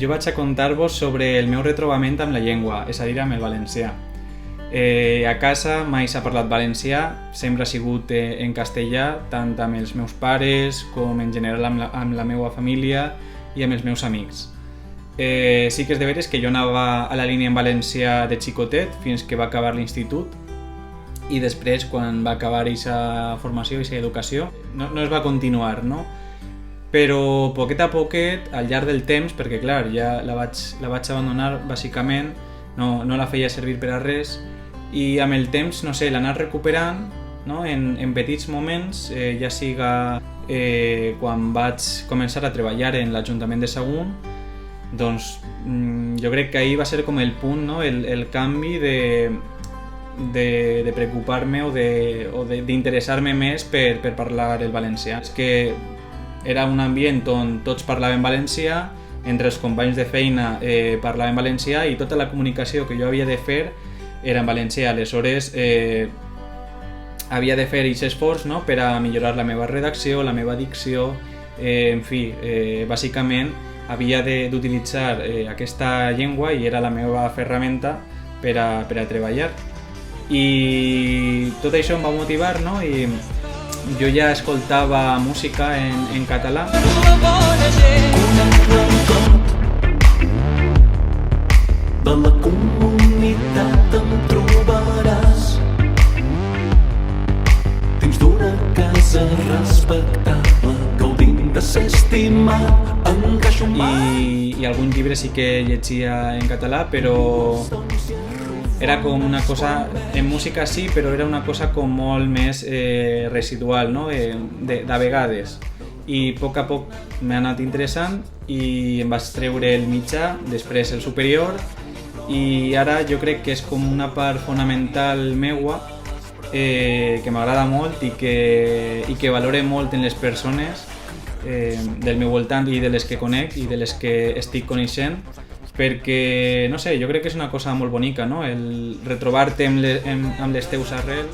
jo vaig a contar-vos sobre el meu retrobament amb la llengua, és a dir, amb el valencià. A casa mai s'ha parlat valencià, sempre ha sigut en castellà, tant amb els meus pares com en general amb la meva família i amb els meus amics. Sí que és de veres que jo anava a la línia en valencià de xicotet fins que va acabar l'institut i després, quan va acabar aquesta formació i aquesta educació, no es va continuar, no? Però poquet a poquet, al llarg del temps, perquè clar, ja la vaig abandonar bàsicament, no la feia servir per a res, i amb el temps, no sé, l'anar recuperant, no? En petits moments, ja siga quan vaig començar a treballar en l'Ajuntament de Sagunt, doncs jo crec que ahir va ser com el punt, no? El canvi de preocupar-me o d'interessar-me més per parlar el valencià. És que era un ambient on tots parlaven valencià, entre els companys de feina parlaven valencià i tota la comunicació que jo havia de fer era en valencià. Aleshores havia de fer aquest esforç, no? Per a millorar la meva redacció, la meva dicció, en fi, bàsicament havia d'utilitzar aquesta llengua i era la meva ferramenta per a treballar. I tot això em va motivar, no? I jo ja escoltava música en català. De la comunitat em trobaràs dins d'una casa respectable, gaudint de ser estimat, encaixo I algun llibre sí que llegia en català, però era com una cosa, en música sí, però era una cosa com molt més residual, no? De vegades. I a poc m'ha anat interessant i em vaig treure el mitjà, després el superior, i ara jo crec que és com una part fonamental meua que m'agrada molt i que valore molt en les persones del meu voltant i de les que conec i de les que estic coneixent, perquè, no sé, jo crec que és una cosa molt bonica, no? El retrobar-te amb les teus arrels.